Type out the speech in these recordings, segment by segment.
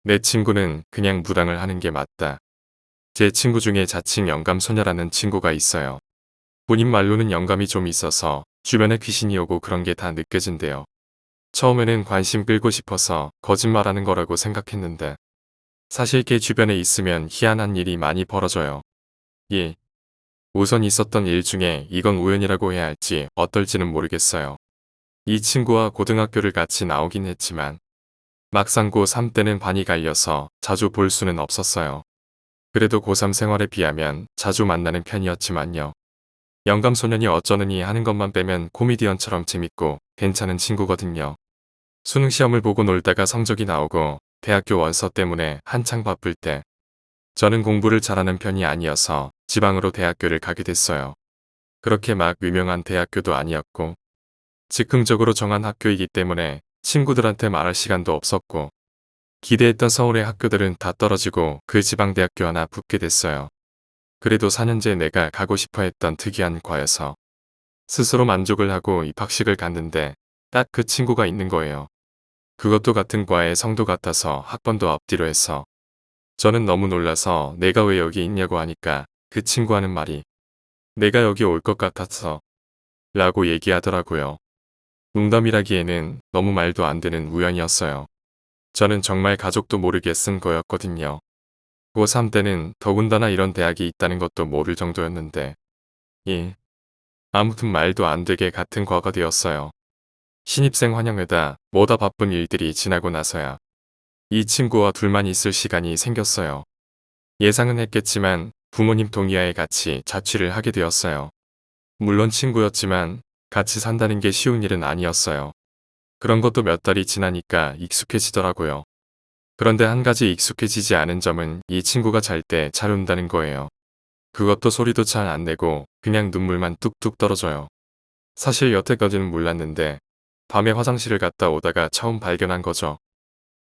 내 친구는 그냥 무당을 하는 게 맞다. 제 친구 중에 자칭 영감소녀라는 친구가 있어요. 본인 말로는 영감이 좀 있어서 주변에 귀신이 오고 그런 게 다 느껴진대요. 처음에는 관심 끌고 싶어서 거짓말하는 거라고 생각했는데 사실 걔 주변에 있으면 희한한 일이 많이 벌어져요. 예. 우선 있었던 일 중에 이건 우연이라고 해야 할지 어떨지는 모르겠어요. 이 친구와 고등학교를 같이 나오긴 했지만 막상 고3 때는 반이 갈려서 자주 볼 수는 없었어요. 그래도 고3 생활에 비하면 자주 만나는 편이었지만요. 영감소년이 어쩌느니 하는 것만 빼면 코미디언처럼 재밌고 괜찮은 친구거든요. 수능 시험을 보고 놀다가 성적이 나오고 대학교 원서 때문에 한창 바쁠 때 저는 공부를 잘하는 편이 아니어서 지방으로 대학교를 가게 됐어요. 그렇게 막 유명한 대학교도 아니었고 즉흥적으로 정한 학교이기 때문에 친구들한테 말할 시간도 없었고 기대했던 서울의 학교들은 다 떨어지고 그 지방대학교 하나 붙게 됐어요. 그래도 4년째 내가 가고 싶어 했던 특이한 과여서 스스로 만족을 하고 입학식을 갔는데 딱 그 친구가 있는 거예요. 그것도 같은 과의 성도 같아서 학번도 앞뒤로 해서 저는 너무 놀라서 내가 왜 여기 있냐고 하니까 그 친구 하는 말이 내가 여기 올 것 같았어 라고 얘기하더라고요. 농담이라기에는 너무 말도 안 되는 우연이었어요. 저는 정말 가족도 모르게 쓴 거였거든요. 고3 때는 더군다나 이런 대학이 있다는 것도 모를 정도였는데 예. 아무튼 말도 안 되게 같은 과가 되었어요. 신입생 환영회다 뭐다 바쁜 일들이 지나고 나서야 이 친구와 둘만 있을 시간이 생겼어요. 예상은 했겠지만 부모님 동의하에 같이 자취를 하게 되었어요. 물론 친구였지만 같이 산다는 게 쉬운 일은 아니었어요. 그런 것도 몇 달이 지나니까 익숙해지더라고요. 그런데 한 가지 익숙해지지 않은 점은 이 친구가 잘 때 잘 운다는 거예요. 그것도 소리도 잘 안 내고 그냥 눈물만 뚝뚝 떨어져요. 사실 여태까지는 몰랐는데 밤에 화장실을 갔다 오다가 처음 발견한 거죠.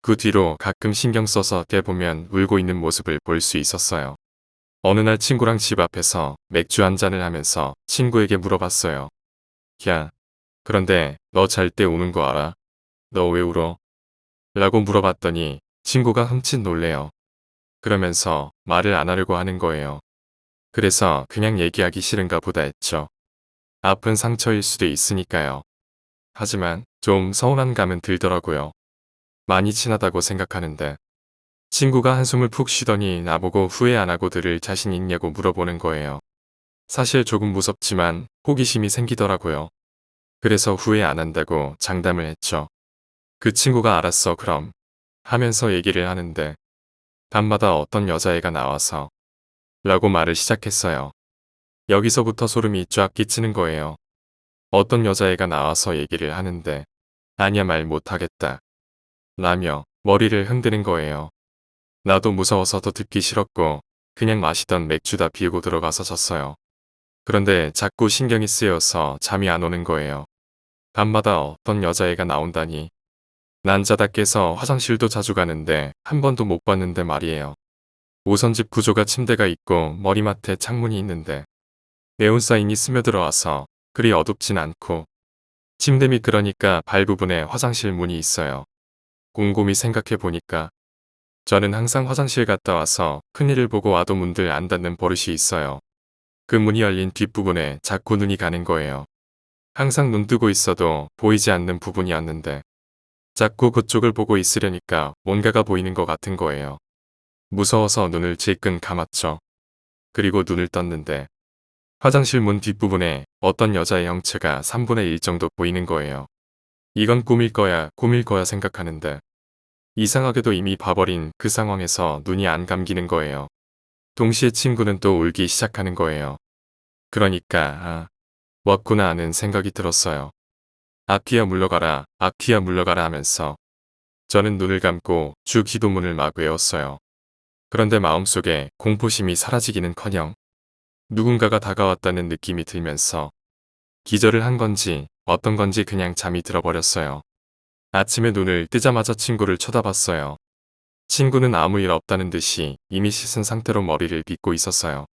그 뒤로 가끔 신경 써서 깨보면 울고 있는 모습을 볼 수 있었어요. 어느 날 친구랑 집 앞에서 맥주 한 잔을 하면서 친구에게 물어봤어요. 야, 그런데 너 잘 때 우는 거 알아? 너 왜 울어? 라고 물어봤더니 친구가 흠칫 놀래요. 그러면서 말을 안 하려고 하는 거예요. 그래서 그냥 얘기하기 싫은가 보다 했죠. 아픈 상처일 수도 있으니까요. 하지만 좀 서운한 감은 들더라고요. 많이 친하다고 생각하는데. 친구가 한숨을 푹 쉬더니 나보고 후회 안 하고 들을 자신 있냐고 물어보는 거예요. 사실 조금 무섭지만 호기심이 생기더라고요. 그래서 후회 안 한다고 장담을 했죠. 그 친구가 알았어 그럼 하면서 얘기를 하는데 밤마다 어떤 여자애가 나와서 라고 말을 시작했어요. 여기서부터 소름이 쫙 끼치는 거예요. 어떤 여자애가 나와서 얘기를 하는데 아니야 말 못하겠다 라며 머리를 흔드는 거예요. 나도 무서워서 더 듣기 싫었고 그냥 마시던 맥주 다 비우고 들어가서 잤어요. 그런데 자꾸 신경이 쓰여서 잠이 안 오는 거예요. 밤마다 어떤 여자애가 나온다니. 난 자다 깨서 화장실도 자주 가는데 한 번도 못 봤는데 말이에요. 우선 집 구조가 침대가 있고 머리맡에 창문이 있는데 네온사인이 스며들어와서 그리 어둡진 않고 침대 밑 그러니까 발 부분에 화장실 문이 있어요. 곰곰이 생각해 보니까 저는 항상 화장실 갔다 와서 큰일을 보고 와도 문들 안 닫는 버릇이 있어요. 그 문이 열린 뒷부분에 자꾸 눈이 가는 거예요. 항상 눈 뜨고 있어도 보이지 않는 부분이었는데 자꾸 그쪽을 보고 있으려니까 뭔가가 보이는 것 같은 거예요. 무서워서 눈을 질끈 감았죠. 그리고 눈을 떴는데 화장실 문 뒷부분에 어떤 여자의 형체가 3분의 1 정도 보이는 거예요. 이건 꿈일 거야 생각하는데 이상하게도 이미 봐버린 그 상황에서 눈이 안 감기는 거예요. 동시에 친구는 또 울기 시작하는 거예요. 그러니까 왔구나 하는 생각이 들었어요. 앞뒤야 물러가라, 앞뒤야 물러가라 하면서 저는 눈을 감고 주 기도문을 막 외웠어요. 그런데 마음속에 공포심이 사라지기는커녕 누군가가 다가왔다는 느낌이 들면서 기절을 한 건지 어떤 건지 그냥 잠이 들어버렸어요. 아침에 눈을 뜨자마자 친구를 쳐다봤어요. 친구는 아무 일 없다는 듯이 이미 씻은 상태로 머리를 빗고 있었어요.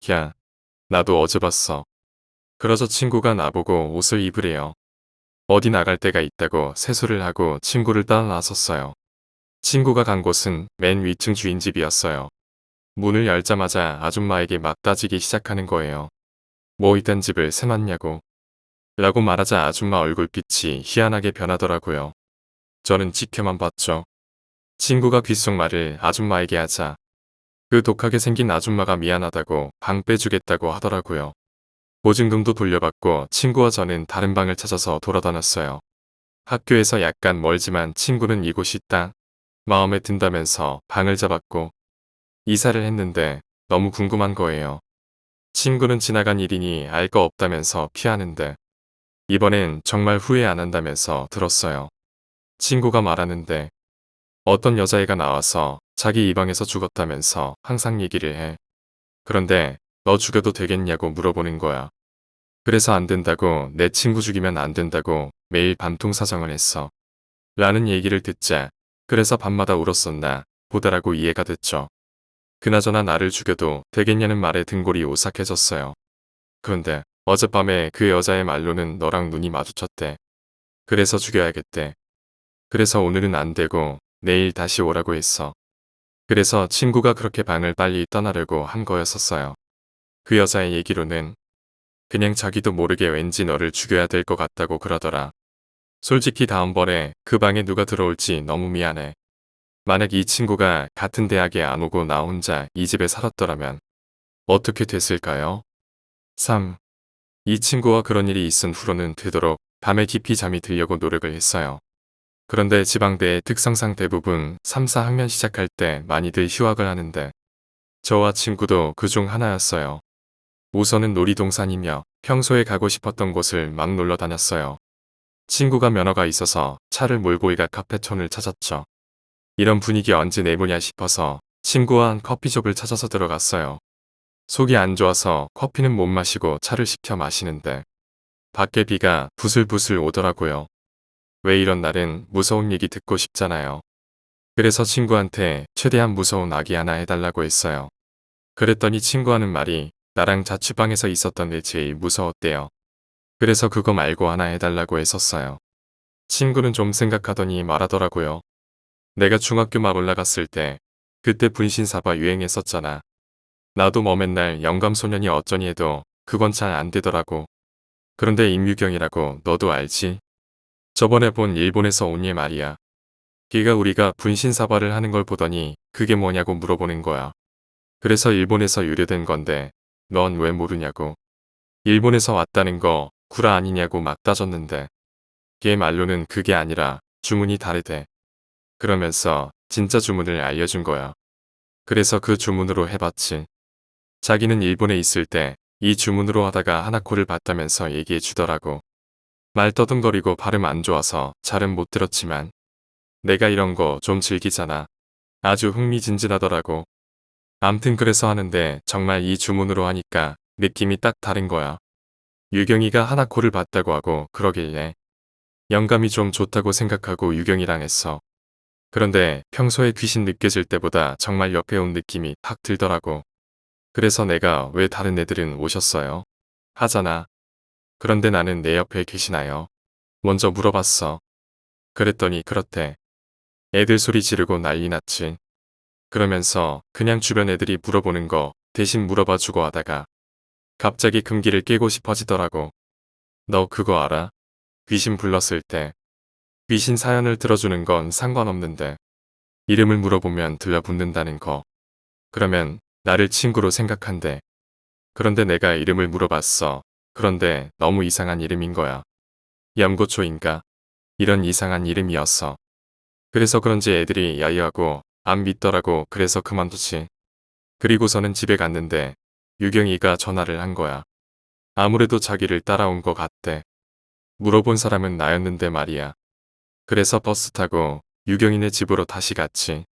야, 나도 어제 봤어. 그러자 친구가 나보고 옷을 입으래요. 어디 나갈 데가 있다고 세수를 하고 친구를 따라 나섰어요. 친구가 간 곳은 맨 위층 주인집이었어요. 문을 열자마자 아줌마에게 막 따지기 시작하는 거예요. 뭐 이딴 집을 세놨냐고. 라고 말하자 아줌마 얼굴빛이 희한하게 변하더라고요. 저는 지켜만 봤죠. 친구가 귓속말을 아줌마에게 하자 그 독하게 생긴 아줌마가 미안하다고 방 빼주겠다고 하더라고요. 보증금도 돌려받고 친구와 저는 다른 방을 찾아서 돌아다녔어요. 학교에서 약간 멀지만 친구는 이곳이 딱 마음에 든다면서 방을 잡았고 이사를 했는데 너무 궁금한 거예요. 친구는 지나간 일이니 알 거 없다면서 피하는데 이번엔 정말 후회 안 한다면서 들었어요. 친구가 말하는데 어떤 여자애가 나와서 자기 이 방에서 죽었다면서 항상 얘기를 해. 그런데 너 죽여도 되겠냐고 물어보는 거야. 그래서 안 된다고 내 친구 죽이면 안 된다고 매일 밤통 사정을 했어. 라는 얘기를 듣자 그래서 밤마다 울었었나 보다라고 이해가 됐죠. 그나저나 나를 죽여도 되겠냐는 말에 등골이 오싹해졌어요. 그런데 어젯밤에 그 여자의 말로는 너랑 눈이 마주쳤대. 그래서 죽여야겠대. 그래서 오늘은 안 되고 내일 다시 오라고 했어. 그래서 친구가 그렇게 방을 빨리 떠나려고 한 거였었어요. 그 여자의 얘기로는 그냥 자기도 모르게 왠지 너를 죽여야 될 것 같다고 그러더라. 솔직히 다음번에 그 방에 누가 들어올지 너무 미안해. 만약 이 친구가 같은 대학에 안 오고 나 혼자 이 집에 살았더라면 어떻게 됐을까요? 3. 이 친구와 그런 일이 있은 후로는 되도록 밤에 깊이 잠이 들려고 노력을 했어요. 그런데 지방대의 특성상 대부분 3, 4학년 시작할 때 많이들 휴학을 하는데 저와 친구도 그중 하나였어요. 우선은 놀이동산이며 평소에 가고 싶었던 곳을 막 놀러 다녔어요. 친구가 면허가 있어서 차를 몰고 이가 카페촌을 찾았죠. 이런 분위기 언제 내보냐 싶어서 친구와 한 커피숍을 찾아서 들어갔어요. 속이 안 좋아서 커피는 못 마시고 차를 시켜 마시는데 밖에 비가 부슬부슬 오더라고요. 왜 이런 날은 무서운 얘기 듣고 싶잖아요. 그래서 친구한테 최대한 무서운 아기 하나 해달라고 했어요. 그랬더니 친구 하는 말이 나랑 자취방에서 있었던 애 제일 무서웠대요. 그래서 그거 말고 하나 해달라고 했었어요. 친구는 좀 생각하더니 말하더라고요. 내가 중학교 막 올라갔을 때 그때 분신사바 유행했었잖아. 나도 뭐 맨날 영감소년이 어쩌니 해도 그건 잘 안 되더라고. 그런데 임유경이라고 너도 알지? 저번에 본 일본에서 온 얘 말이야. 걔가 우리가 분신사바를 하는 걸 보더니 그게 뭐냐고 물어보는 거야. 그래서 일본에서 유래된 건데 넌 왜 모르냐고. 일본에서 왔다는 거 구라 아니냐고 막 따졌는데 걔 말로는 그게 아니라 주문이 다르대. 그러면서 진짜 주문을 알려준 거야. 그래서 그 주문으로 해봤지. 자기는 일본에 있을 때 이 주문으로 하다가 하나코를 봤다면서 얘기해 주더라고. 말 떠듬거리고 발음 안 좋아서 잘은 못 들었지만 내가 이런 거 좀 즐기잖아. 아주 흥미진진하더라고. 암튼 그래서 하는데 정말 이 주문으로 하니까 느낌이 딱 다른 거야. 유경이가 하나코를 봤다고 하고 그러길래 영감이 좀 좋다고 생각하고 유경이랑 했어. 그런데 평소에 귀신 느껴질 때보다 정말 옆에 온 느낌이 팍 들더라고. 그래서 내가 왜 다른 애들은 오셨어요? 하잖아. 그런데 나는 내 옆에 계시나요? 먼저 물어봤어. 그랬더니 그렇대. 애들 소리 지르고 난리 났지. 그러면서 그냥 주변 애들이 물어보는 거 대신 물어봐 주고 하다가 갑자기 금기를 깨고 싶어지더라고. 너 그거 알아? 귀신 불렀을 때 귀신 사연을 들어주는 건 상관없는데 이름을 물어보면 들려붙는다는 거. 그러면 나를 친구로 생각한대. 그런데 내가 이름을 물어봤어. 그런데 너무 이상한 이름인 거야. 염고초인가? 이런 이상한 이름이었어. 그래서 그런지 애들이 야유하고 안 믿더라고. 그래서 그만두지. 그리고서는 집에 갔는데 유경이가 전화를 한 거야. 아무래도 자기를 따라온 것 같대. 물어본 사람은 나였는데 말이야. 그래서 버스 타고 유경이네 집으로 다시 갔지.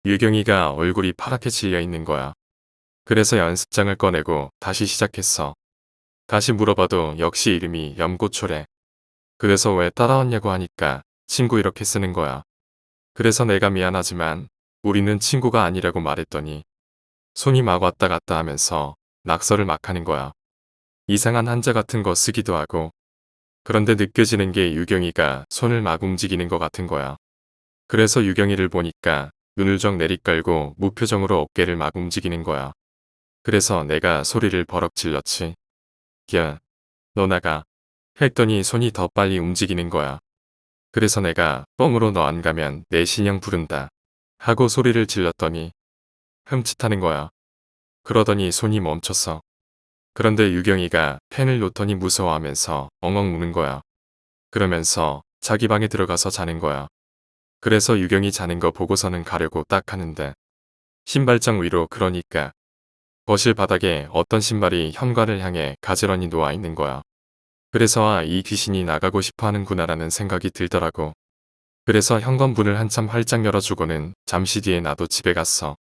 유경이가 얼굴이 파랗게 질려 있는 거야. 그래서 연습장을 꺼내고 다시 시작했어. 다시 물어봐도 역시 이름이 염고초래. 그래서 왜 따라왔냐고 하니까 친구 이렇게 쓰는 거야. 그래서 내가 미안하지만 우리는 친구가 아니라고 말했더니 손이 막 왔다 갔다 하면서 낙서를 막 하는 거야. 이상한 한자 같은 거 쓰기도 하고. 그런데 느껴지는 게 유경이가 손을 막 움직이는 것 같은 거야. 그래서 유경이를 보니까 눈을 정 내리깔고 무표정으로 어깨를 막 움직이는 거야. 그래서 내가 소리를 버럭 질렀지. 야, 너 나가. 했더니 손이 더 빨리 움직이는 거야. 그래서 내가 뻥으로 너 안 가면 내 신형 부른다. 하고 소리를 질렀더니 흠칫하는 거야. 그러더니 손이 멈췄어. 그런데 유경이가 펜을 놓더니 무서워하면서 엉엉 우는 거야. 그러면서 자기 방에 들어가서 자는 거야. 그래서 유경이 자는 거 보고서는 가려고 딱 하는데 신발장 위로 그러니까 거실 바닥에 어떤 신발이 현관을 향해 가지런히 놓아 있는 거야. 그래서 이 귀신이 나가고 싶어 하는구나라는 생각이 들더라고. 그래서 현관문을 한참 활짝 열어주고는 잠시 뒤에 나도 집에 갔어.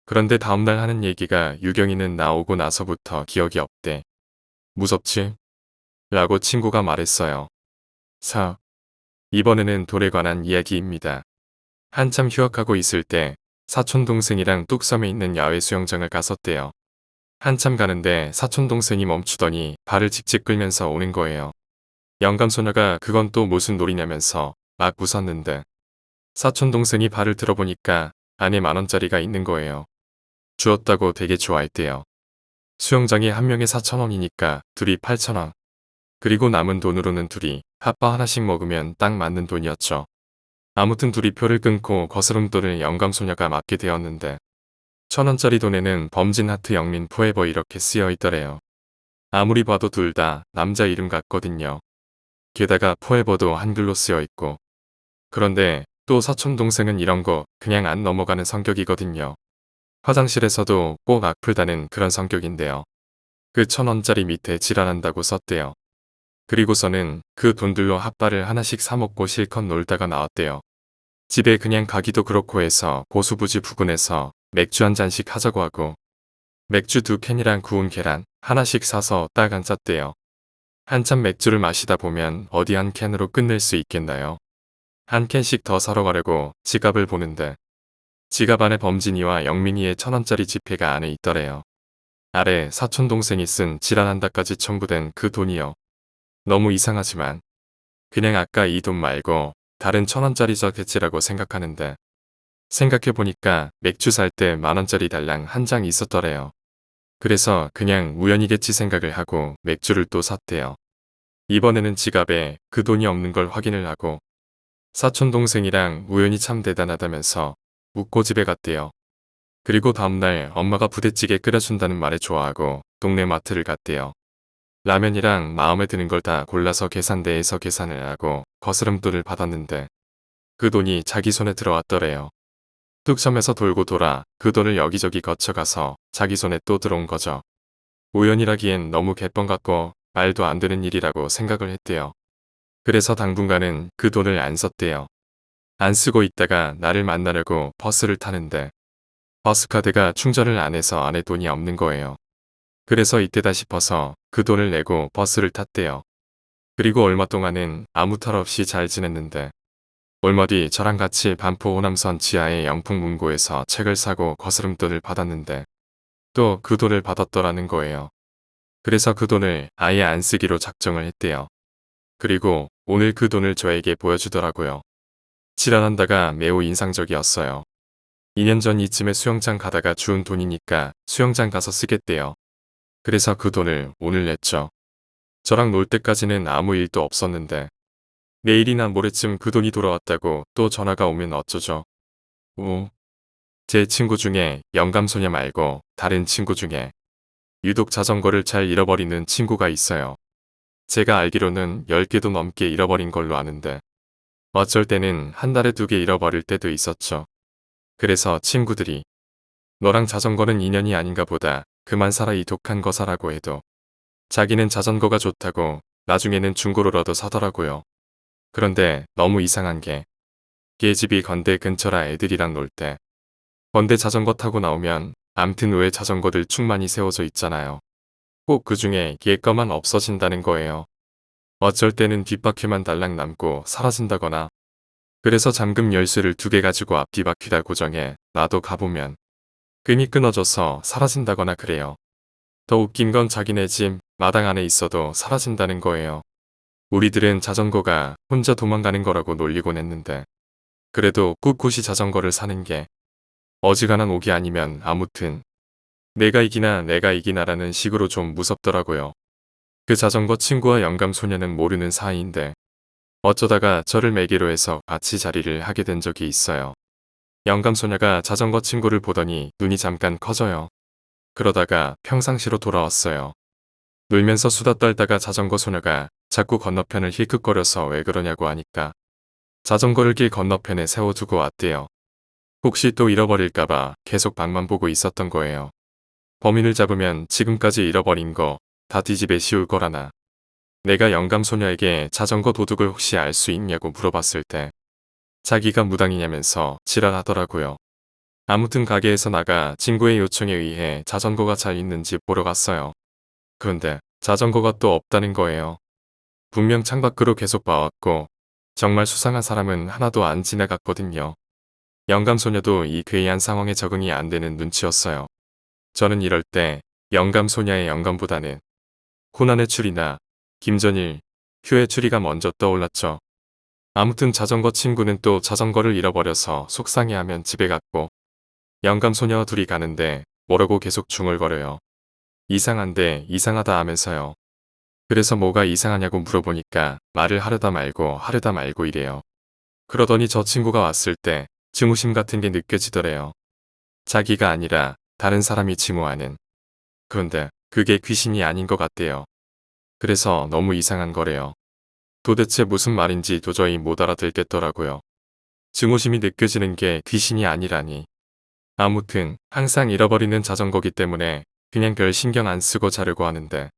그런데 다음날 하는 얘기가 유경이는 나 오고 나서부터 기억이 없대. 무섭지? 라고 친구가 말했어요. 4. 이번에는 돌에 관한 이야기입니다. 한참 휴학하고 있을 때 사촌동생이랑 뚝섬에 있는 야외 수영장을 갔었대요. 한참 가는데 사촌동생이 멈추더니 발을 직직 끌면서 오는 거예요. 영감소녀가 그건 또 무슨 놀이냐면서 막 웃었는데 사촌동생이 발을 들어보니까 안에 10,000원짜리가 있는 거예요. 주었다고 되게 좋아했대요. 수영장이 한 명에 4,000원이니까 둘이 8,000원. 그리고 남은 돈으로는 둘이 핫바 하나씩 먹으면 딱 맞는 돈이었죠. 아무튼 둘이 표를 끊고 거스름돈을 영감소녀가 맞게 되었는데 1,000원짜리 돈에는 범진 하트 영민 포에버 이렇게 쓰여 있더래요. 아무리 봐도 둘 다 남자 이름 같거든요. 게다가 포에버도 한글로 쓰여 있고. 그런데 또 사촌동생은 이런 거 그냥 안 넘어가는 성격이거든요. 화장실에서도 꼭 악플다는 그런 성격인데요. 그 1,000원짜리 밑에 지랄한다고 썼대요. 그리고서는 그 돈들로 핫바를 하나씩 사먹고 실컷 놀다가 나왔대요. 집에 그냥 가기도 그렇고 해서 고수부지 부근에서 맥주 한 잔씩 하자고 하고 맥주 2캔이랑 구운 계란 하나씩 사서 딱 앉았대요. 한참 맥주를 마시다 보면 어디 한 캔으로 끝낼 수 있겠나요? 한 캔씩 더 사러 가려고 지갑을 보는데 지갑 안에 범진이와 영민이의 1,000원짜리 지폐가 안에 있더래요. 아래 사촌동생이 쓴 지랄한다까지 첨부된 그 돈이요. 너무 이상하지만 그냥 아까 이 돈 말고 다른 1,000원짜리저겠지라고 생각하는데 생각해보니까 맥주 살 때 10,000원짜리 달랑 한 장 있었더래요. 그래서 그냥 우연이겠지 생각을 하고 맥주를 또 샀대요. 이번에는 지갑에 그 돈이 없는 걸 확인을 하고 사촌동생이랑 우연히 참 대단하다면서 웃고 집에 갔대요. 그리고 다음날 엄마가 부대찌개 끓여준다는 말에 좋아하고 동네 마트를 갔대요. 라면이랑 마음에 드는 걸 다 골라서 계산대에서 계산을 하고 거스름돈을 받았는데 그 돈이 자기 손에 들어왔더래요. 뚝섬에서 돌고 돌아 그 돈을 여기저기 거쳐가서 자기 손에 또 들어온 거죠. 우연이라기엔 너무 개뻥 같고 말도 안 되는 일이라고 생각을 했대요. 그래서 당분간은 그 돈을 안 썼대요. 안 쓰고 있다가 나를 만나려고 버스를 타는데 버스카드가 충전을 안 해서 안에 돈이 없는 거예요. 그래서 이때다 싶어서 그 돈을 내고 버스를 탔대요. 그리고 얼마 동안은 아무 탈 없이 잘 지냈는데 얼마 뒤 저랑 같이 반포 호남선 지하의 영풍문고에서 책을 사고 거스름돈을 받았는데 또 그 돈을 받았더라는 거예요. 그래서 그 돈을 아예 안 쓰기로 작정을 했대요. 그리고 오늘 그 돈을 저에게 보여주더라고요. 지랄한다가 매우 인상적이었어요. 2년 전 이쯤에 수영장 가다가 주운 돈이니까 수영장 가서 쓰겠대요. 그래서 그 돈을 오늘 냈죠. 저랑 놀 때까지는 아무 일도 없었는데 내일이나 모레쯤 그 돈이 돌아왔다고 또 전화가 오면 어쩌죠? 제 친구 중에 영감소녀 말고 다른 친구 중에 유독 자전거를 잘 잃어버리는 친구가 있어요. 제가 알기로는 10개도 넘게 잃어버린 걸로 아는데 어쩔 때는 한 달에 2개 잃어버릴 때도 있었죠. 그래서 친구들이 너랑 자전거는 인연이 아닌가 보다. 그만 사라 이 독한 거 사라고 해도 자기는 자전거가 좋다고 나중에는 중고로라도 사더라고요. 그런데 너무 이상한 게 걔 집이 건대 근처라 애들이랑 놀 때 건대 자전거 타고 나오면 암튼 왜 자전거들 축 많이 세워져 있잖아요. 꼭 그중에 걔 거만 없어진다는 거예요. 어쩔 때는 뒷바퀴만 달랑 남고 사라진다거나 그래서 잠금 열쇠를 2개 가지고 앞 뒤바퀴 다 고정해 놔도 가보면 끈이 끊어져서 사라진다거나 그래요. 더 웃긴 건 자기네 집 마당 안에 있어도 사라진다는 거예요. 우리들은 자전거가 혼자 도망가는 거라고 놀리곤 했는데 그래도 꿋꿋이 자전거를 사는 게 어지간한 옥이 아니면 아무튼 내가 이기나라는 식으로 좀 무섭더라고요. 그 자전거 친구와 영감소녀는 모르는 사이인데 어쩌다가 저를 매개로 해서 같이 자리를 하게 된 적이 있어요. 영감소녀가 자전거 친구를 보더니 눈이 잠깐 커져요. 그러다가 평상시로 돌아왔어요. 놀면서 수다 떨다가 자전거 소녀가 자꾸 건너편을 힐끗거려서 왜 그러냐고 하니까 자전거를 길 건너편에 세워두고 왔대요. 혹시 또 잃어버릴까봐 계속 방만 보고 있었던 거예요. 범인을 잡으면 지금까지 잃어버린 거 다 뒤집에 씌울 거라나. 내가 영감소녀에게 자전거 도둑을 혹시 알 수 있냐고 물어봤을 때 자기가 무당이냐면서 지랄하더라고요. 아무튼 가게에서 나가 친구의 요청에 의해 자전거가 잘 있는지 보러 갔어요. 그런데 자전거가 또 없다는 거예요. 분명 창밖으로 계속 봐왔고 정말 수상한 사람은 하나도 안 지나갔거든요. 영감소녀도 이 괴이한 상황에 적응이 안 되는 눈치였어요. 저는 이럴 때 영감소녀의 영감보다는 코난의 추리나 김전일, 휴의 추리가 먼저 떠올랐죠. 아무튼 자전거 친구는 또 자전거를 잃어버려서 속상해하면 집에 갔고 영감소녀와 둘이 가는데 뭐라고 계속 중얼거려요. 이상한데 이상하다 하면서요. 그래서 뭐가 이상하냐고 물어보니까 말을 하려다 말고 이래요. 그러더니 저 친구가 왔을 때 증오심 같은 게 느껴지더래요. 자기가 아니라 다른 사람이 증오하는. 그런데 그게 귀신이 아닌 것 같대요. 그래서 너무 이상한 거래요. 도대체 무슨 말인지 도저히 못 알아듣겠더라고요. 증오심이 느껴지는 게 귀신이 아니라니. 아무튼 항상 잃어버리는 자전거기 때문에 그냥 별 신경 안 쓰고 자려고 하는데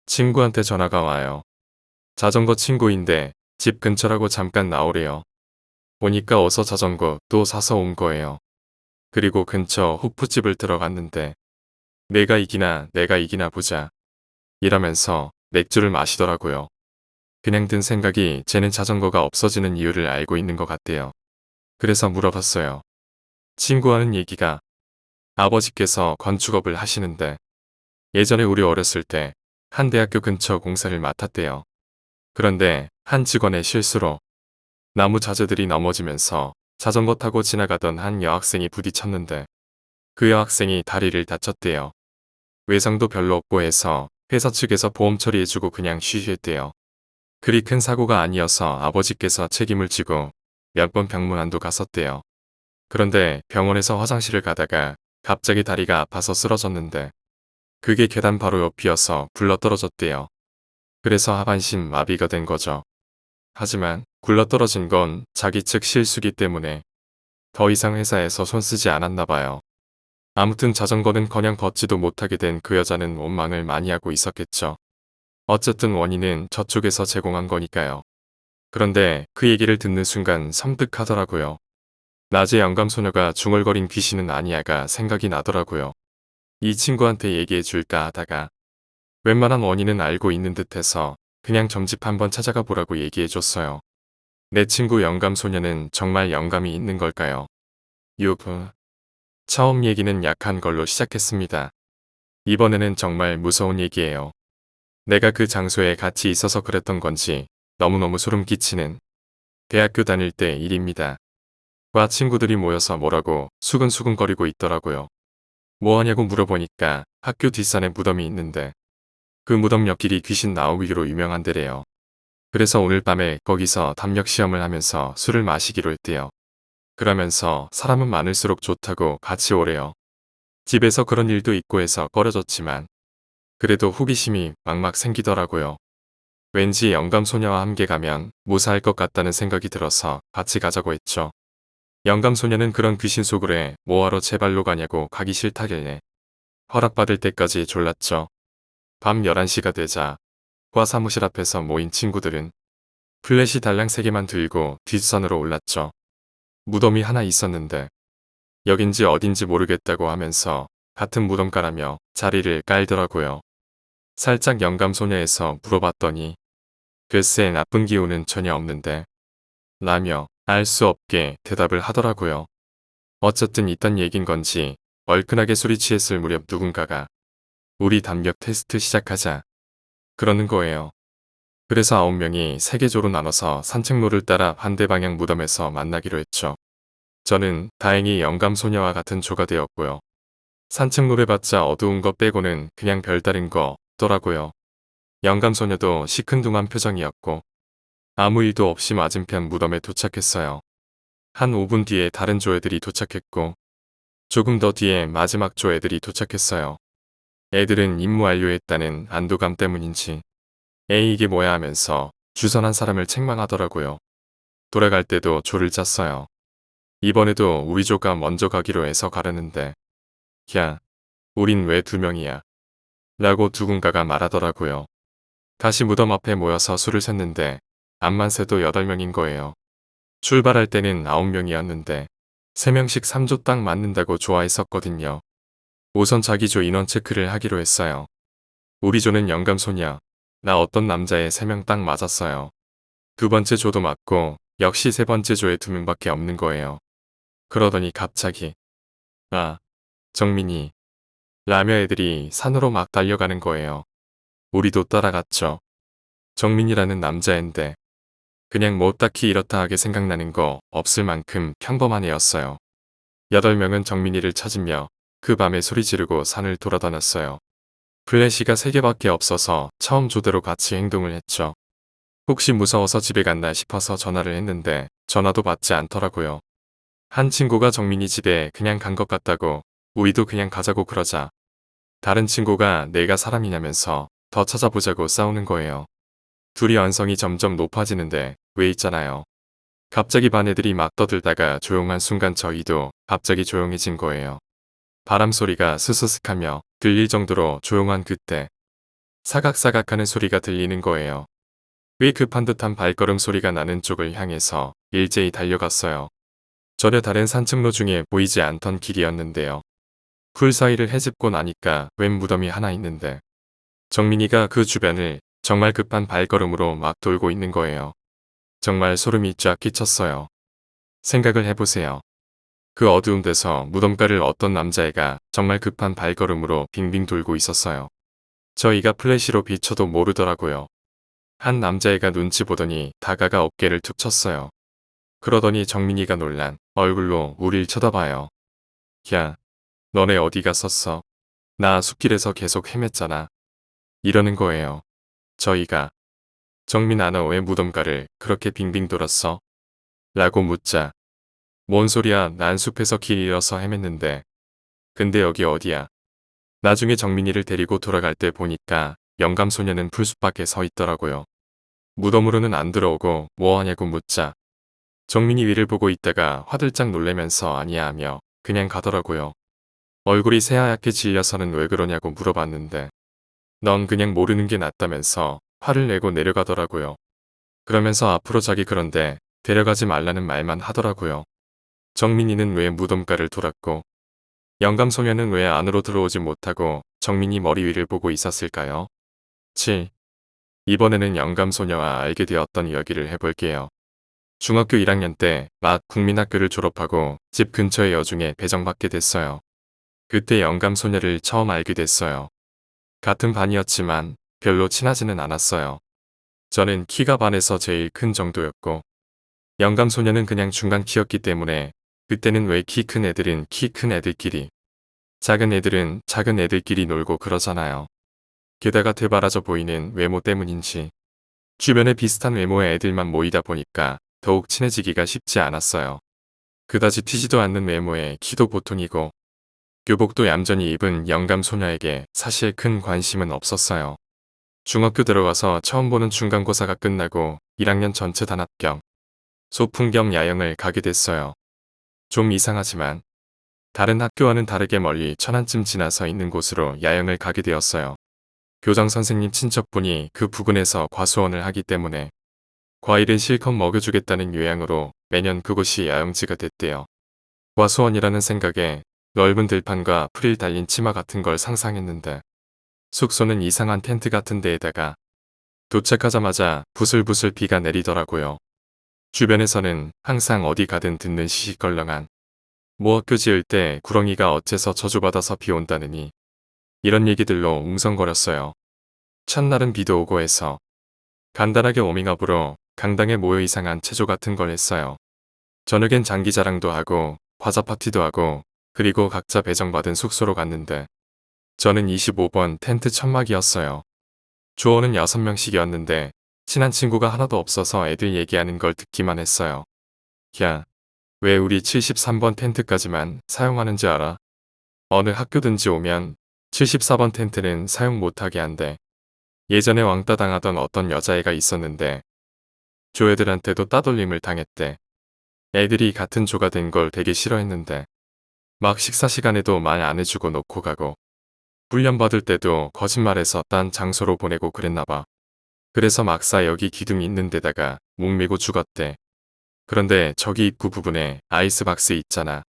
친구한테 전화가 와요. 자전거 친구인데 집 근처라고 잠깐 나오래요. 보니까 어서 자전거 또 사서 온 거예요. 그리고 근처 호프집을 들어갔는데 내가 이기나 보자. 이러면서 맥주를 마시더라고요. 그냥 든 생각이 쟤는 자전거가 없어지는 이유를 알고 있는 것 같대요. 그래서 물어봤어요. 친구 하는 얘기가 아버지께서 건축업을 하시는데 예전에 우리 어렸을 때 한 대학교 근처 공사를 맡았대요. 그런데 한 직원의 실수로 나무 자재들이 넘어지면서 자전거 타고 지나가던 한 여학생이 부딪혔는데 그 여학생이 다리를 다쳤대요. 외상도 별로 없고 해서 회사 측에서 보험 처리해주고 그냥 쉬쉬했대요. 그리 큰 사고가 아니어서 아버지께서 책임을 지고 몇 번 병문안도 갔었대요. 그런데 병원에서 화장실을 가다가 갑자기 다리가 아파서 쓰러졌는데 그게 계단 바로 옆이어서 굴러떨어졌대요. 그래서 하반신 마비가 된 거죠. 하지만 굴러떨어진 건 자기 측 실수기 때문에 더 이상 회사에서 손쓰지 않았나 봐요. 아무튼 자전거는커녕 걷지도 못하게 된 그 여자는 원망을 많이 하고 있었겠죠. 어쨌든 원인은 저쪽에서 제공한 거니까요. 그런데 그 얘기를 듣는 순간 섬뜩하더라고요. 낮에 영감소녀가 중얼거린 귀신은 아니야가 생각이 나더라고요. 이 친구한테 얘기해 줄까 하다가 웬만한 원인은 알고 있는 듯해서 그냥 점집 한번 찾아가 보라고 얘기해 줬어요. 내 친구 영감소녀는 정말 영감이 있는 걸까요? 유브. 처음 얘기는 약한 걸로 시작했습니다. 이번에는 정말 무서운 얘기예요. 내가 그 장소에 같이 있어서 그랬던 건지 너무너무 소름 끼치는 대학교 다닐 때 일입니다. 과 친구들이 모여서 뭐라고 수근수근거리고 있더라고요. 뭐하냐고 물어보니까 학교 뒷산에 무덤이 있는데 그 무덤 옆길이 귀신 나오기로 유명한 데래요. 그래서 오늘 밤에 거기서 담력 시험을 하면서 술을 마시기로 했대요. 그러면서 사람은 많을수록 좋다고 같이 오래요. 집에서 그런 일도 있고 해서 꺼려졌지만 그래도 호기심이 막막 생기더라고요. 왠지 영감소녀와 함께 가면 무사할 것 같다는 생각이 들어서 같이 가자고 했죠. 영감소녀는 그런 귀신 속으로 뭐하러 제 발로 가냐고 가기 싫다길래 허락받을 때까지 졸랐죠. 밤 11시가 되자 과 사무실 앞에서 모인 친구들은 플래시 달랑 3개만 들고 뒷산으로 올랐죠. 무덤이 하나 있었는데 여긴지 어딘지 모르겠다고 하면서 같은 무덤가라며 자리를 깔더라고요. 살짝 영감소녀에서 물어봤더니 글쎄 나쁜 기운은 전혀 없는데 라며 알 수 없게 대답을 하더라고요. 어쨌든 이딴 얘긴 건지 얼큰하게 술이 취했을 무렵 누군가가 우리 담력 테스트 시작하자 그러는 거예요. 그래서 9명이 3개조로 나눠서 산책로를 따라 반대 방향 무덤에서 만나기로 했죠. 저는 다행히 영감소녀와 같은 조가 되었고요. 산책로를 봤자 어두운 것 빼고는 그냥 별다른 거 없더라고요. 영감소녀도 시큰둥한 표정이었고 아무 일도 없이 맞은편 무덤에 도착했어요. 한 5분 뒤에 다른 조 애들이 도착했고 조금 더 뒤에 마지막 조 애들이 도착했어요. 애들은 임무 완료했다는 안도감 때문인지 에이 이게 뭐야 하면서 주선한 사람을 책망하더라고요. 돌아갈 때도 조를 짰어요. 이번에도 우리 조가 먼저 가기로 해서 가려는데 야, 우린 왜 2명이야? 라고 누군가가 말하더라고요. 다시 무덤 앞에 모여서 수를 셌는데 암만 세도 8명인 거예요. 출발할 때는 9명이었는데 3명씩 3조 딱 맞는다고 좋아했었거든요. 우선 자기 조 인원 체크를 하기로 했어요. 우리 조는 영감소녀, 나 어떤 남자에 3명 딱 맞았어요. 두 번째 조도 맞고 역시 세 번째 조에 2명밖에 없는 거예요. 그러더니 갑자기 아, 정민이 라며 애들이 산으로 막 달려가는 거예요. 우리도 따라갔죠. 정민이라는 남자애인데 그냥 뭐 딱히 이렇다 하게 생각나는 거 없을 만큼 평범한 애였어요. 8명은 정민이를 찾으며 그 밤에 소리 지르고 산을 돌아다녔어요. 플래시가 3개밖에 없어서 처음 조대로 같이 행동을 했죠. 혹시 무서워서 집에 갔나 싶어서 전화를 했는데 전화도 받지 않더라고요. 한 친구가 정민이 집에 그냥 간 것 같다고 우리도 그냥 가자고 그러자 다른 친구가 내가 사람이냐면서 더 찾아보자고 싸우는 거예요. 둘이 언성이 점점 높아지는데 왜 있잖아요. 갑자기 반 애들이 막 떠들다가 조용한 순간 저희도 갑자기 조용해진 거예요. 바람 소리가 스스슥하며 들릴 정도로 조용한 그때 사각사각하는 소리가 들리는 거예요. 꽤 급한 듯한 발걸음 소리가 나는 쪽을 향해서 일제히 달려갔어요. 전혀 다른 산책로 중에 보이지 않던 길이었는데요. 풀 사이를 헤집고 나니까 웬 무덤이 하나 있는데 정민이가 그 주변을 정말 급한 발걸음으로 막 돌고 있는 거예요. 정말 소름이 쫙 끼쳤어요. 생각을 해보세요. 그 어두운 데서 무덤가를 어떤 남자애가 정말 급한 발걸음으로 빙빙 돌고 있었어요. 저희가 플래시로 비춰도 모르더라고요. 한 남자애가 눈치 보더니 다가가 어깨를 툭 쳤어요. 그러더니 정민이가 놀란 얼굴로 우릴 쳐다봐요. 야, 너네 어디 갔었어? 나 숲길에서 계속 헤맸잖아. 이러는 거예요. 저희가 정민아 너 왜 무덤가를 그렇게 빙빙 돌았어? 라고 묻자 뭔 소리야 난 숲에서 길 잃어서 헤맸는데 근데 여기 어디야? 나중에 정민이를 데리고 돌아갈 때 보니까 영감소녀는 풀숲 밖에 서 있더라고요. 무덤으로는 안 들어오고 뭐하냐고 묻자 정민이 위를 보고 있다가 화들짝 놀래면서 아니야 하며 그냥 가더라고요. 얼굴이 새하얗게 질려서는 왜 그러냐고 물어봤는데 넌 그냥 모르는 게 낫다면서 화를 내고 내려가더라고요. 그러면서 앞으로 자기 그런데 데려가지 말라는 말만 하더라고요. 정민이는 왜 무덤가를 돌았고 영감소녀는 왜 안으로 들어오지 못하고 정민이 머리 위를 보고 있었을까요? 7. 이번에는 영감소녀와 알게 되었던 이야기를 해볼게요. 중학교 1학년 때 막 국민학교를 졸업하고 집 근처의 여중에 배정받게 됐어요. 그때 영감소녀를 처음 알게 됐어요. 같은 반이었지만 별로 친하지는 않았어요. 저는 키가 반에서 제일 큰 정도였고 영감소녀는 그냥 중간 키였기 때문에 그때는 왜 키 큰 애들은 키 큰 애들끼리 작은 애들은 작은 애들끼리 놀고 그러잖아요. 게다가 되바라져 보이는 외모 때문인지 주변에 비슷한 외모의 애들만 모이다 보니까 더욱 친해지기가 쉽지 않았어요. 그다지 튀지도 않는 외모에 키도 보통이고 교복도 얌전히 입은 영감소녀에게 사실 큰 관심은 없었어요. 중학교 들어가서 처음 보는 중간고사가 끝나고 1학년 전체 단합경, 소풍경 야영을 가게 됐어요. 좀 이상하지만 다른 학교와는 다르게 멀리 1000안쯤 지나서 있는 곳으로 야영을 가게 되었어요. 교장 선생님 친척분이 그 부근에서 과수원을 하기 때문에 과일은 실컷 먹여주겠다는 요양으로 매년 그곳이 야영지가 됐대요. 과수원이라는 생각에 넓은 들판과 프릴 달린 치마 같은 걸 상상했는데 숙소는 이상한 텐트 같은 데에다가 도착하자마자 부슬부슬 비가 내리더라고요. 주변에서는 항상 어디 가든 듣는 시시껄렁한 뭐 학교 지을 때 구렁이가 어째서 저주받아서 비 온다느니 이런 얘기들로 웅성거렸어요. 첫날은 비도 오고 해서 간단하게 워밍업으로 강당에 모여 이상한 체조 같은 걸 했어요. 저녁엔 장기 자랑도 하고 과자 파티도 하고 그리고 각자 배정받은 숙소로 갔는데 저는 25번 텐트 천막이었어요. 조원은 6명씩이었는데 친한 친구가 하나도 없어서 애들 얘기하는 걸 듣기만 했어요. 야, 왜 우리 73번 텐트까지만 사용하는지 알아? 어느 학교든지 오면 74번 텐트는 사용 못하게 한대. 예전에 왕따 당하던 어떤 여자애가 있었는데 조애들한테도 따돌림을 당했대. 애들이 같은 조가 된 걸 되게 싫어했는데 막 식사 시간에도 말 안 해주고 놓고 가고 훈련 받을 때도 거짓말해서 딴 장소로 보내고 그랬나봐. 그래서 막사 여기 기둥 있는 데다가 목매고 죽었대. 그런데 저기 입구 부분에 아이스박스 있잖아.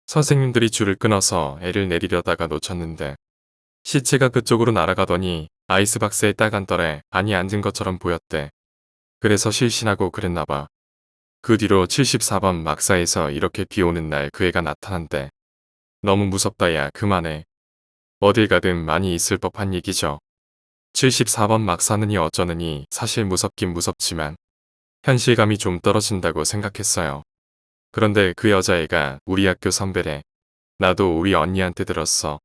선생님들이 줄을 끊어서 애를 내리려다가 놓쳤는데 시체가 그쪽으로 날아가더니 아이스박스에 딱 앉더래 안이 앉은 것처럼 보였대. 그래서 실신하고 그랬나봐. 그 뒤로 74번 막사에서 이렇게 비 오는 날 그 애가 나타난대. 너무 무섭다 야 그만해. 어딜 가든 많이 있을 법한 얘기죠. 74번 막사느니 어쩌느니 사실 무섭긴 무섭지만 현실감이 좀 떨어진다고 생각했어요. 그런데 그 여자애가 우리 학교 선배래. 나도 우리 언니한테 들었어.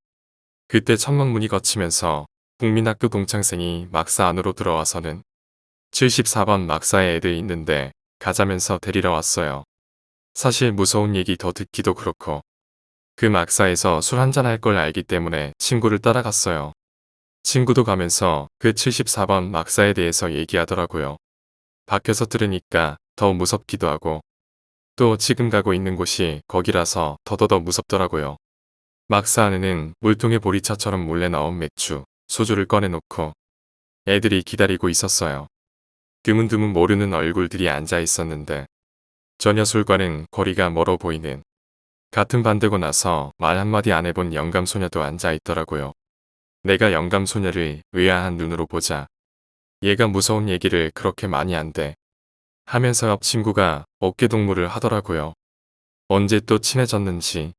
그때 천막문이 거치면서 국민학교 동창생이 막사 안으로 들어와서는 74번 막사에 애들 있는데 가자면서 데리러 왔어요. 사실 무서운 얘기 더 듣기도 그렇고 그 막사에서 술 한잔 할 걸 알기 때문에 친구를 따라갔어요. 친구도 가면서 그 74번 막사에 대해서 얘기하더라고요. 밖에서 들으니까 더 무섭기도 하고 또 지금 가고 있는 곳이 거기라서 더더더 무섭더라고요. 막사 안에는 물통에 보리차처럼 몰래 나온 맥주, 소주를 꺼내놓고 애들이 기다리고 있었어요. 드문드문 모르는 얼굴들이 앉아 있었는데 전혀 술과는 거리가 멀어 보이는 같은 반되고 나서 말 한마디 안 해본 영감소녀도 앉아 있더라고요. 내가 영감소녀를 의아한 눈으로 보자 얘가 무서운 얘기를 그렇게 많이 한대 하면서 옆 친구가 어깨동무를 하더라고요. 언제 또 친해졌는지.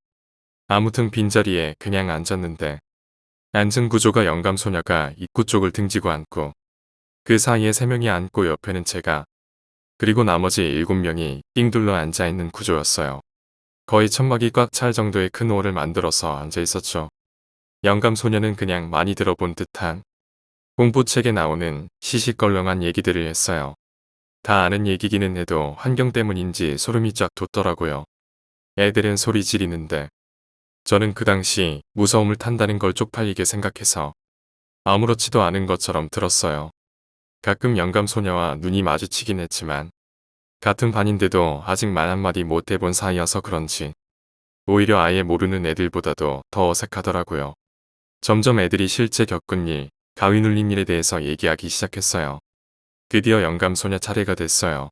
아무튼 빈자리에 그냥 앉았는데 앉은 구조가 영감소녀가 입구 쪽을 등지고 앉고 그 사이에 3명이 앉고 옆에는 제가 그리고 나머지 7명이 삥둘러 앉아있는 구조였어요. 거의 천막이 꽉 찰 정도의 큰 홀을 만들어서 앉아있었죠. 영감소녀는 그냥 많이 들어본 듯한 공부책에 나오는 시시껄렁한 얘기들을 했어요. 다 아는 얘기기는 해도 환경 때문인지 소름이 쫙 돋더라고요. 애들은 소리 지르는데 저는 그 당시 무서움을 탄다는 걸 쪽팔리게 생각해서 아무렇지도 않은 것처럼 들었어요. 가끔 영감소녀와 눈이 마주치긴 했지만 같은 반인데도 아직 말 한마디 못 해본 사이여서 그런지 오히려 아예 모르는 애들보다도 더 어색하더라고요. 점점 애들이 실제 겪은 일, 가위 눌린 일에 대해서 얘기하기 시작했어요. 드디어 영감소녀 차례가 됐어요.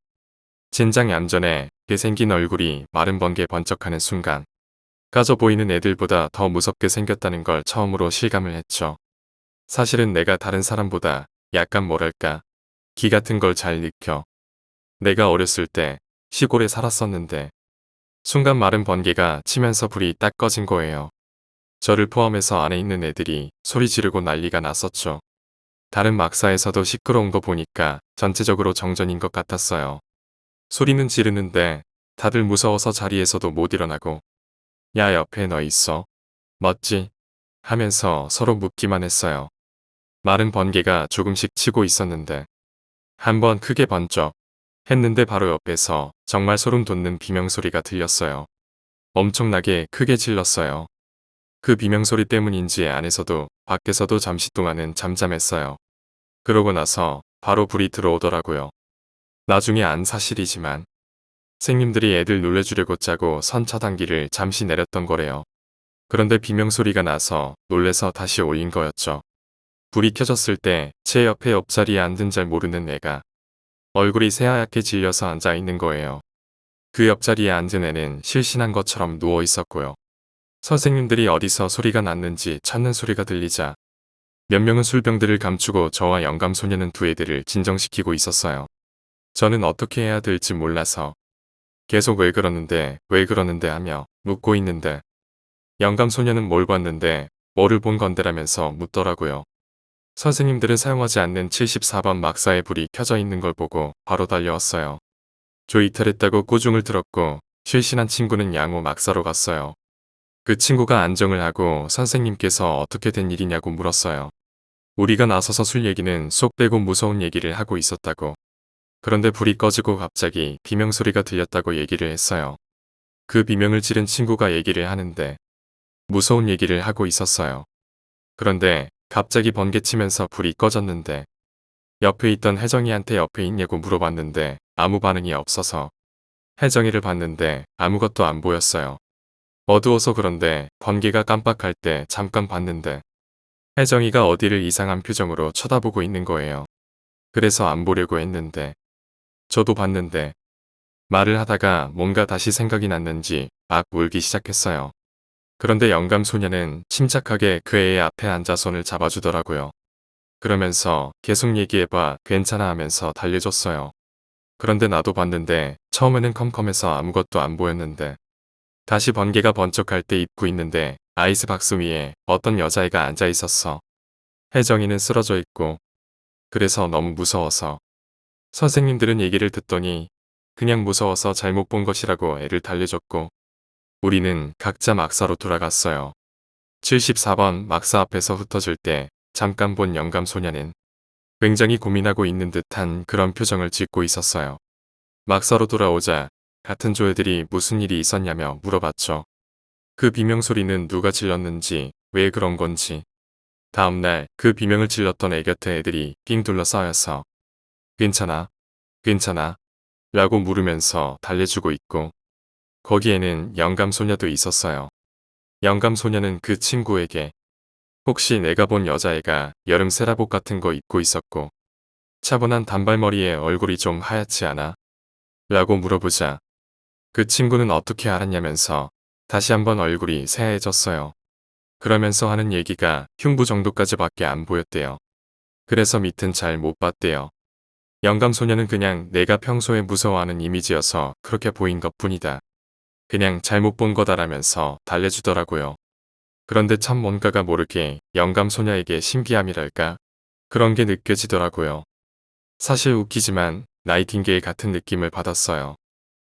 젠장 얌전해 개생긴 얼굴이 마른 번개 번쩍하는 순간 까져 보이는 애들보다 더 무섭게 생겼다는 걸 처음으로 실감을 했죠. 사실은 내가 다른 사람보다 약간 뭐랄까 기 같은 걸 잘 느껴. 내가 어렸을 때 시골에 살았었는데 순간 마른 번개가 치면서 불이 딱 꺼진 거예요. 저를 포함해서 안에 있는 애들이 소리 지르고 난리가 났었죠. 다른 막사에서도 시끄러운 거 보니까 전체적으로 정전인 것 같았어요. 소리는 지르는데 다들 무서워서 자리에서도 못 일어나고 야 옆에 너 있어? 멋지? 하면서 서로 묻기만 했어요. 마른 번개가 조금씩 치고 있었는데 한번 크게 번쩍 했는데 바로 옆에서 정말 소름 돋는 비명소리가 들렸어요. 엄청나게 크게 질렀어요. 그 비명소리 때문인지 안에서도 밖에서도 잠시 동안은 잠잠했어요. 그러고 나서 바로 불이 들어오더라고요. 나중에 안 사실이지만 선생님들이 애들 놀래주려고 짜고 선 차단기를 잠시 내렸던 거래요. 그런데 비명소리가 나서 놀래서 다시 올린 거였죠. 불이 켜졌을 때 제 옆에 옆자리에 앉은 잘 모르는 애가 얼굴이 새하얗게 질려서 앉아 있는 거예요. 그 옆자리에 앉은 애는 실신한 것처럼 누워 있었고요. 선생님들이 어디서 소리가 났는지 찾는 소리가 들리자 몇 명은 술병들을 감추고 저와 영감소녀는 두 애들을 진정시키고 있었어요. 저는 어떻게 해야 될지 몰라서 계속 왜 그러는데 하며 묻고 있는데 영감소녀는 뭘 봤는데 뭐를 본 건데라면서 묻더라고요. 선생님들은 사용하지 않는 74번 막사에 불이 켜져 있는 걸 보고 바로 달려왔어요. 조 이탈했다고 꾸중을 들었고 실신한 친구는 양호 막사로 갔어요. 그 친구가 안정을 하고 선생님께서 어떻게 된 일이냐고 물었어요. 우리가 나서서 술 얘기는 속 빼고 무서운 얘기를 하고 있었다고. 그런데 불이 꺼지고 갑자기 비명소리가 들렸다고 얘기를 했어요. 그 비명을 지른 친구가 얘기를 하는데 무서운 얘기를 하고 있었어요. 그런데 갑자기 번개치면서 불이 꺼졌는데 옆에 있던 혜정이한테 옆에 있냐고 물어봤는데 아무 반응이 없어서 혜정이를 봤는데 아무것도 안 보였어요. 어두워서 그런데 번개가 깜빡할 때 잠깐 봤는데 혜정이가 어디를 이상한 표정으로 쳐다보고 있는 거예요. 그래서 안 보려고 했는데 저도 봤는데 말을 하다가 뭔가 다시 생각이 났는지 막 울기 시작했어요. 그런데 영감소녀는 침착하게 그 애의 앞에 앉아 손을 잡아주더라고요. 그러면서 계속 얘기해봐 괜찮아 하면서 달래줬어요. 그런데 나도 봤는데 처음에는 컴컴해서 아무것도 안 보였는데 다시 번개가 번쩍할 때 입고 있는데 아이스박스 위에 어떤 여자애가 앉아 있었어. 혜정이는 쓰러져 있고 그래서 너무 무서워서 선생님들은 얘기를 듣더니 그냥 무서워서 잘못 본 것이라고 애를 달래줬고 우리는 각자 막사로 돌아갔어요. 74번 막사 앞에서 흩어질 때 잠깐 본 영감소녀는 굉장히 고민하고 있는 듯한 그런 표정을 짓고 있었어요. 막사로 돌아오자 같은 조 애들이 무슨 일이 있었냐며 물어봤죠. 그 비명소리는 누가 질렀는지 왜 그런 건지. 다음날 그 비명을 질렀던 애 곁에 애들이 삥 둘러싸여서 괜찮아? 괜찮아? 라고 물으면서 달래주고 있고 거기에는 영감소녀도 있었어요. 영감소녀는 그 친구에게 혹시 내가 본 여자애가 여름 세라복 같은 거 입고 있었고 차분한 단발머리에 얼굴이 좀 하얗지 않아? 라고 물어보자 그 친구는 어떻게 알았냐면서 다시 한번 얼굴이 새하얘졌어요. 그러면서 하는 얘기가 흉부 정도까지밖에 안 보였대요. 그래서 밑은 잘 못 봤대요. 영감소녀는 그냥 내가 평소에 무서워하는 이미지여서 그렇게 보인 것뿐이다. 그냥 잘못 본 거다라면서 달래주더라고요. 그런데 참 뭔가가 모르게 영감소녀에게 신기함이랄까? 그런 게 느껴지더라고요. 사실 웃기지만 나이팅게일 같은 느낌을 받았어요.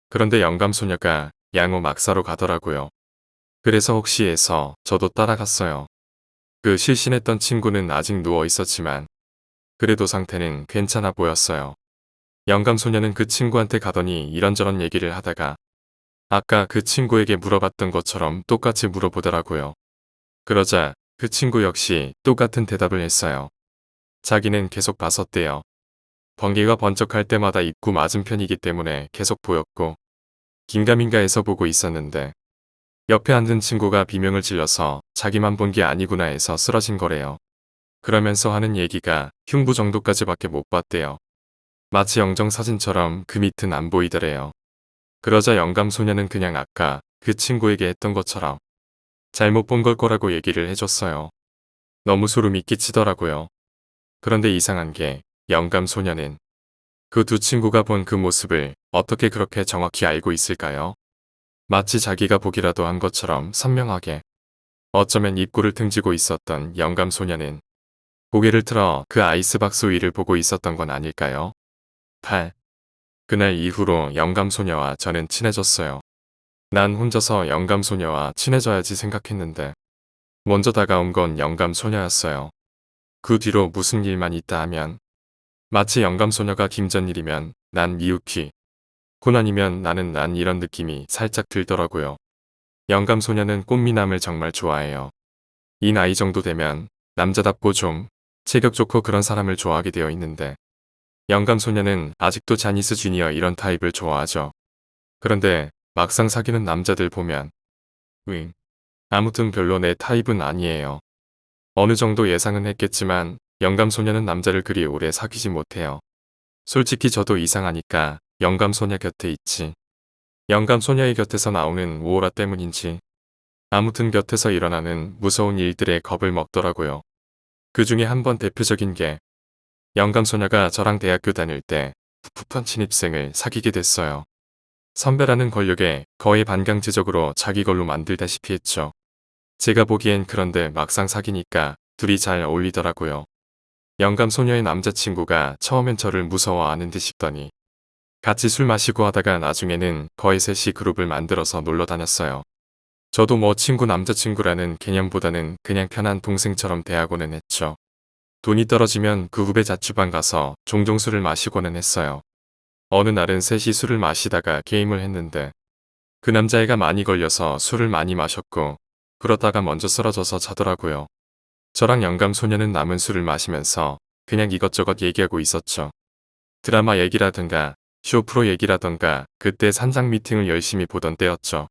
그런데 영감소녀가 양호 막사로 가더라고요. 그래서 혹시 해서 저도 따라갔어요. 그 실신했던 친구는 아직 누워 있었지만 그래도 상태는 괜찮아 보였어요. 영감소녀는 그 친구한테 가더니 이런저런 얘기를 하다가 아까 그 친구에게 물어봤던 것처럼 똑같이 물어보더라고요. 그러자 그 친구 역시 똑같은 대답을 했어요. 자기는 계속 봤었대요. 번개가 번쩍할 때마다 입구 맞은편이기 때문에 계속 보였고 긴가민가해서 보고 있었는데 옆에 앉은 친구가 비명을 질러서 자기만 본 게 아니구나 해서 쓰러진 거래요. 그러면서 하는 얘기가 흉부 정도까지밖에 못 봤대요. 마치 영정사진처럼 그 밑은 안 보이더래요. 그러자 영감소녀는 그냥 아까 그 친구에게 했던 것처럼 잘못 본 걸 거라고 얘기를 해줬어요. 너무 소름이 끼치더라고요. 그런데 이상한 게 영감소녀는 그 두 친구가 본 그 모습을 어떻게 그렇게 정확히 알고 있을까요? 마치 자기가 보기라도 한 것처럼 선명하게. 어쩌면 입구를 등지고 있었던 영감소녀는 고개를 틀어 그 아이스박스 위를 보고 있었던 건 아닐까요? 8. 그날 이후로 영감소녀와 저는 친해졌어요. 난 혼자서 영감소녀와 친해져야지 생각했는데 먼저 다가온 건 영감소녀였어요. 그 뒤로 무슨 일만 있다 하면 마치 영감소녀가 김전일이면 난 미우키, 고난이면 나는 난 이런 느낌이 살짝 들더라고요. 영감소녀는 꽃미남을 정말 좋아해요. 이 나이 정도 되면 남자답고 좀 체격 좋고 그런 사람을 좋아하게 되어 있는데 영감소녀는 아직도 자니스 주니어 이런 타입을 좋아하죠. 그런데 막상 사귀는 남자들 보면 아무튼 별로 내 타입은 아니에요. 어느 정도 예상은 했겠지만 영감소녀는 남자를 그리 오래 사귀지 못해요. 솔직히 저도 이상하니까 영감소녀 곁에 있지. 영감소녀의 곁에서 나오는 오호라 때문인지 아무튼 곁에서 일어나는 무서운 일들에 겁을 먹더라고요. 그 중에 한 번 대표적인 게 영감소녀가 저랑 대학교 다닐 때 풋풋한 신입생을 사귀게 됐어요. 선배라는 권력에 거의 반강제적으로 자기 걸로 만들다시피 했죠. 제가 보기엔 그런데 막상 사귀니까 둘이 잘 어울리더라고요. 영감소녀의 남자친구가 처음엔 저를 무서워하는 듯 싶더니 같이 술 마시고 하다가 나중에는 거의 셋이 그룹을 만들어서 놀러 다녔어요. 저도 뭐 친구 남자친구라는 개념보다는 그냥 편한 동생처럼 대하고는 했죠. 돈이 떨어지면 그 후배 자취방 가서 종종 술을 마시고는 했어요. 어느 날은 셋이 술을 마시다가 게임을 했는데 그 남자애가 많이 걸려서 술을 많이 마셨고 그러다가 먼저 쓰러져서 자더라고요. 저랑 영감소녀는 남은 술을 마시면서 그냥 이것저것 얘기하고 있었죠. 드라마 얘기라든가 쇼프로 얘기라던가 그때 산장 미팅을 열심히 보던 때였죠.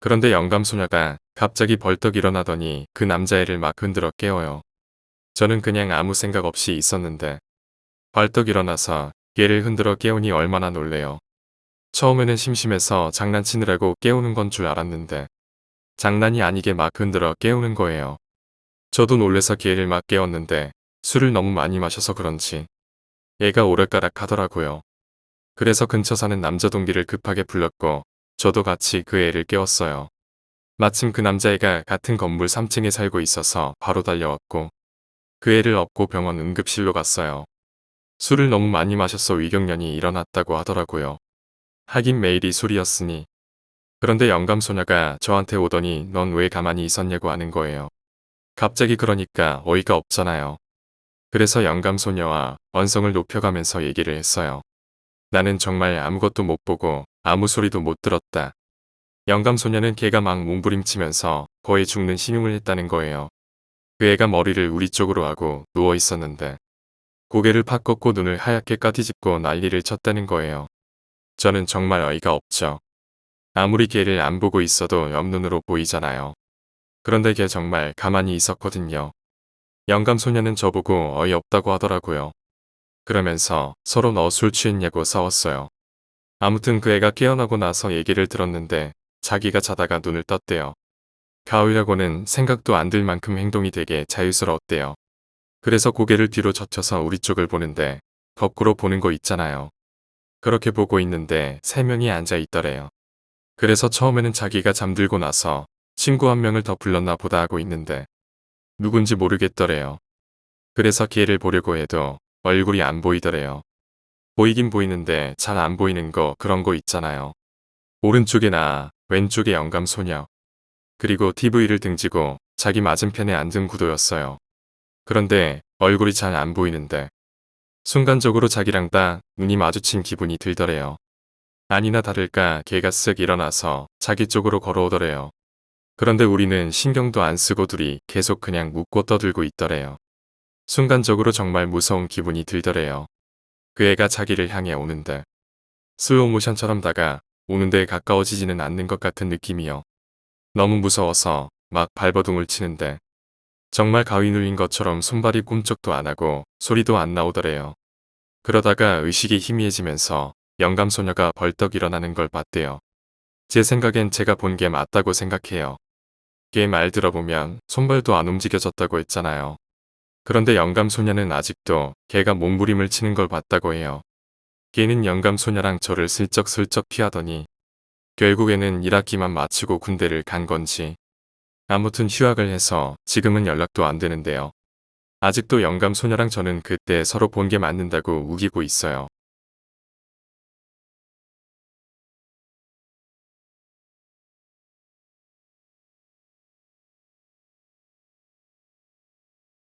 그런데 영감소녀가 갑자기 벌떡 일어나더니 그 남자애를 막 흔들어 깨워요. 저는 그냥 아무 생각 없이 있었는데 벌떡 일어나서 걔를 흔들어 깨우니 얼마나 놀래요. 처음에는 심심해서 장난치느라고 깨우는 건 줄 알았는데 장난이 아니게 막 흔들어 깨우는 거예요. 저도 놀래서 걔를 막 깨웠는데 술을 너무 많이 마셔서 그런지 얘가 오락가락 하더라고요. 그래서 근처 사는 남자 동기를 급하게 불렀고 저도 같이 그 애를 깨웠어요. 마침 그 남자애가 같은 건물 3층에 살고 있어서 바로 달려왔고 그 애를 업고 병원 응급실로 갔어요. 술을 너무 많이 마셔서 위경련이 일어났다고 하더라고요. 하긴 매일이 술이었으니. 그런데 영감소녀가 저한테 오더니 넌 왜 가만히 있었냐고 하는 거예요. 갑자기 그러니까 어이가 없잖아요. 그래서 영감소녀와 언성을 높여가면서 얘기를 했어요. 나는 정말 아무것도 못 보고 아무 소리도 못 들었다. 영감소녀는 걔가 막 몸부림치면서 거의 죽는 신용을 했다는 거예요. 그 애가 머리를 우리 쪽으로 하고 누워 있었는데 고개를 팍 꺾고 눈을 하얗게 까뒤집고 난리를 쳤다는 거예요. 저는 정말 어이가 없죠. 아무리 걔를 안 보고 있어도 옆눈으로 보이잖아요. 그런데 걔 정말 가만히 있었거든요. 영감소녀는 저보고 어이없다고 하더라고요. 그러면서 서로 너 술 취했냐고 싸웠어요. 아무튼 그 애가 깨어나고 나서 얘기를 들었는데 자기가 자다가 눈을 떴대요. 가을이라고는 생각도 안 들 만큼 행동이 되게 자유스러웠대요. 그래서 고개를 뒤로 젖혀서 우리 쪽을 보는데 거꾸로 보는 거 있잖아요. 그렇게 보고 있는데 3명이 앉아 있더래요. 그래서 처음에는 자기가 잠들고 나서 친구 한 명을 더 불렀나 보다 하고 있는데 누군지 모르겠더래요. 그래서 걔를 보려고 해도 얼굴이 안 보이더래요. 보이긴 보이는데 잘 안 보이는 거 그런 거 있잖아요. 오른쪽에 나, 왼쪽에 영감소녀. 그리고 TV를 등지고 자기 맞은편에 앉은 구도였어요. 그런데 얼굴이 잘 안 보이는데 순간적으로 자기랑 딱 눈이 마주친 기분이 들더래요. 아니나 다를까 걔가 쓱 일어나서 자기 쪽으로 걸어오더래요. 그런데 우리는 신경도 안 쓰고 둘이 계속 그냥 웃고 떠들고 있더래요. 순간적으로 정말 무서운 기분이 들더래요. 그 애가 자기를 향해 오는데 슬로우모션처럼 다가 오는데 가까워지지는 않는 것 같은 느낌이요. 너무 무서워서 막 발버둥을 치는데 정말 가위 눌린 것처럼 손발이 꿈쩍도 안 하고 소리도 안 나오더래요. 그러다가 의식이 희미해지면서 영감소녀가 벌떡 일어나는 걸 봤대요. 제 생각엔 제가 본 게 맞다고 생각해요. 걔 말 들어보면 손발도 안 움직여졌다고 했잖아요. 그런데 영감소녀는 아직도 걔가 몸부림을 치는 걸 봤다고 해요. 걔는 영감소녀랑 저를 슬쩍슬쩍 피하더니 결국에는 1학기만 마치고 군대를 간 건지 아무튼 휴학을 해서 지금은 연락도 안 되는데요. 아직도 영감소녀랑 저는 그때 서로 본 게 맞는다고 우기고 있어요.